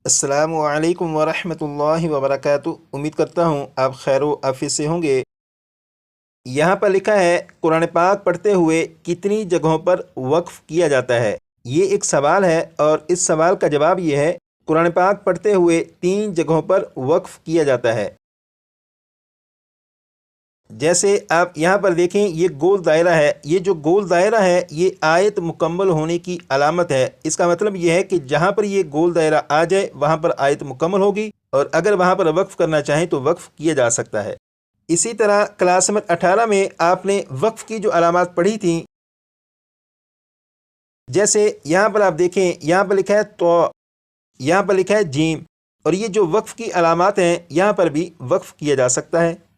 अस्सलामु अलैकुम वरहमतुल्लाहि वबरकातुहू। उम्मीद करता हूँ आप खैर व आफियत से होंगे। यहाँ पर लिखा है कुरान पाक पढ़ते हुए कितनी जगहों पर वक्फ़ किया जाता है। ये एक सवाल है और इस सवाल का जवाब ये है कुरान पाक पढ़ते हुए 3 जगहों पर वक्फ़ किया जाता है। जैसे आप यहाँ पर देखें, ये गोल दायरा है। ये जो गोल दायरा है ये आयत मुकम्मल होने की अलामत है। इसका मतलब ये है कि जहाँ पर ये गोल दायरा आ जाए वहाँ पर आयत मुकम्मल होगी और अगर वहाँ पर वक्फ़ करना चाहें तो वक्फ़ किया जा सकता है। इसी तरह क्लास नंबर 18 में आपने वक्फ़ की जो अलामात पढ़ी थी, जैसे यहाँ पर आप देखें, यहाँ पर लिखा है तो, यहाँ पर लिखा है जीम, और ये जो वक्फ़ की अलामात हैं यहाँ पर भी वक्फ़ किया जा सकता है।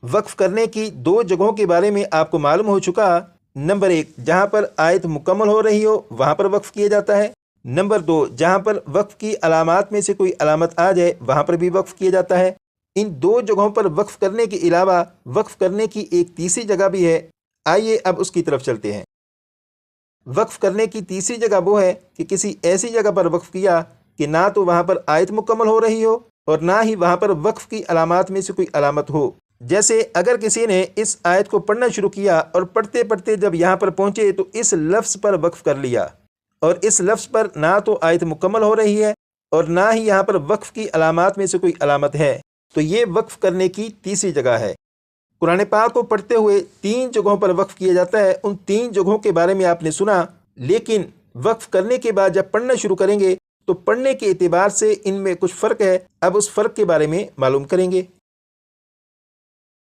वक्फ़ करने की 2 जगहों के बारे में आपको मालूम हो चुका। नंबर 1, जहाँ पर आयत मुकम्मल हो रही हो वहाँ पर वक्फ़ किया जाता है। नंबर 2, जहाँ पर वक्फ़ की अलामात में से कोई अलामत आ जाए वहाँ पर भी वक्फ़ किया जाता है। इन 2 जगहों पर वक्फ़ करने के अलावा वक्फ़ करने की एक तीसरी जगह भी है। आइए अब उसकी तरफ चलते हैं। वक्फ़ करने की तीसरी जगह वो है कि किसी ऐसी जगह पर वक्फ़ किया कि ना तो वहाँ पर आयत मुकम्मल हो रही हो और ना ही वहाँ पर वक्फ़ की अलामात में से कोई अलामत हो। जैसे अगर किसी ने इस आयत को पढ़ना शुरू किया और पढ़ते पढ़ते जब यहाँ पर पहुँचे तो इस लफ्ज़ पर वक्फ़ कर लिया और इस लफ्ज़ पर ना तो आयत मुकम्मल हो रही है और ना ही यहाँ पर वक्फ़ की अलामात में से कोई अलामत है, तो ये वक्फ़ करने की तीसरी जगह है। कुरान पाक को पढ़ते हुए 3 जगहों पर वक्फ़ किया जाता है। उन 3 जगहों के बारे में आपने सुना, लेकिन वक्फ़ करने के बाद जब पढ़ना शुरू करेंगे तो पढ़ने के एतबार से इनमें कुछ फ़र्क है। अब उस फ़र्क के बारे में मालूम करेंगे।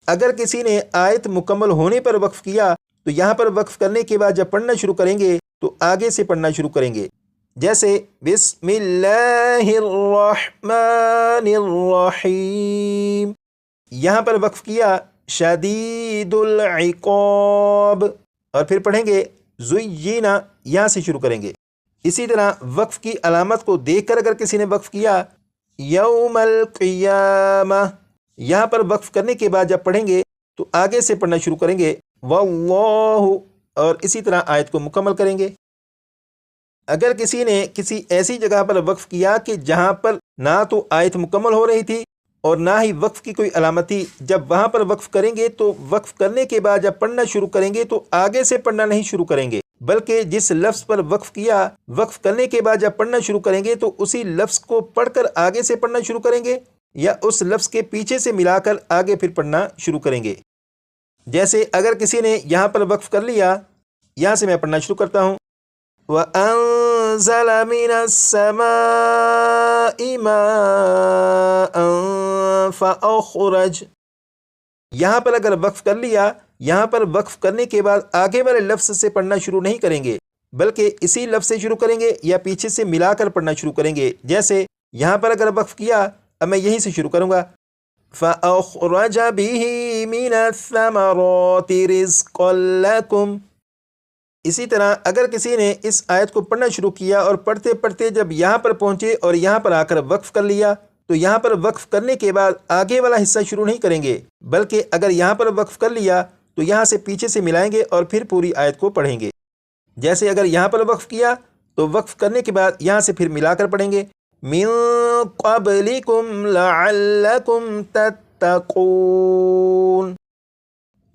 अगर किसी ने आयत मुकम्मल होने पर वक्फ़ किया तो यहाँ पर वक्फ़ करने के बाद जब पढ़ना शुरू करेंगे तो आगे से पढ़ना शुरू करेंगे। जैसे बिस्मिल्लाहिर्रहमानिर्रहीम, यहाँ पर वक्फ़ किया शदीदुल इक़ाब, और फिर पढ़ेंगे ज़ुय्यिना, यहाँ से शुरू करेंगे। इसी तरह वक्फ़ की अलामत को देखकर अगर किसी ने वक्फ़ किया यौमल क़ियामा, यहाँ पर वक्फ़ करने के बाद जब पढ़ेंगे तो आगे से पढ़ना शुरू करेंगे वल्लाहु, और इसी तरह आयत को मुकम्मल करेंगे। अगर किसी ने किसी ऐसी जगह पर वक्फ़ किया कि जहाँ पर ना तो आयत मुकम्मल हो रही थी और ना ही वक्फ़ की कोई अलामत थी, जब वहाँ पर वक्फ़ करेंगे तो वक्फ़ करने के बाद जब पढ़ना शुरू करेंगे तो आगे से पढ़ना नहीं शुरू करेंगे, बल्कि जिस लफ्ज़ पर वक्फ़ किया वक्फ़ करने के बाद जब पढ़ना शुरू करेंगे तो उसी लफ्ज़ को पढ़कर आगे से पढ़ना शुरू करेंगे या उस लफ्ज़ के पीछे से मिलाकर आगे फिर पढ़ना शुरू करेंगे। जैसे अगर किसी ने यहाँ पर वक्फ़ कर लिया, यहाँ से मैं पढ़ना शुरू करता हूँ वअंज़ल मिनस समाइ माअन फ़अख़रज, यहाँ पर अगर वक्फ़ कर लिया, यहाँ पर वक्फ़ करने के बाद आगे वाले लफ्ज़ से पढ़ना शुरू नहीं करेंगे, बल्कि इसी लफ्ज़ से शुरू करेंगे या पीछे से मिलाकर पढ़ना शुरू करेंगे। जैसे यहाँ पर अगर वक्फ़ किया, अब मैं यहीं से शुरू करूँगा फ़अख़रज बिही मिनस्समराति रिज़्क़न लकुम। इसी तरह अगर किसी ने इस आयत को पढ़ना शुरू किया और पढ़ते पढ़ते जब यहाँ पर पहुँचे और यहाँ पर आकर वक्फ़ कर लिया, तो यहाँ पर वक्फ़ करने के बाद आगे वाला हिस्सा शुरू नहीं करेंगे, बल्कि अगर यहाँ पर वक्फ़ कर लिया तो यहाँ से पीछे से मिलाएंगे और फिर पूरी आयत को पढ़ेंगे। जैसे अगर यहाँ पर वक्फ़ किया तो वक्फ़ करने के बाद यहाँ से फिर मिलाकर पढ़ेंगे मिन क़ब्लिकुम लअल्लकुम तत्तक़ून।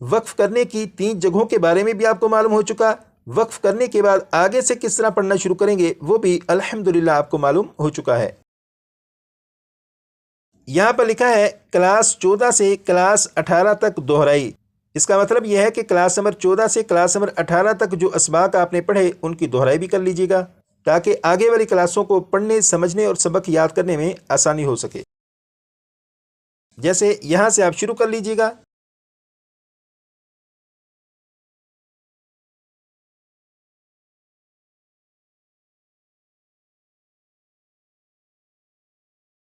वक्फ़ करने की 3 जगहों के बारे में भी आपको मालूम हो चुका। वक्फ़ करने के बाद आगे से किस तरह पढ़ना शुरू करेंगे वो भी अल्हम्दुलिल्लाह आपको मालूम हो चुका है। यहाँ पर लिखा है क्लास 14 से क्लास 18 तक दोहराई। इसका मतलब यह है कि क्लास नंबर 14 से क्लास नंबर 18 तक जो असबाक आपने पढ़े उनकी दोहराई भी कर लीजिएगा, ताकि आगे वाली क्लासों को पढ़ने, समझने और सबक याद करने में आसानी हो सके। जैसे यहाँ से आप शुरू कर लीजिएगा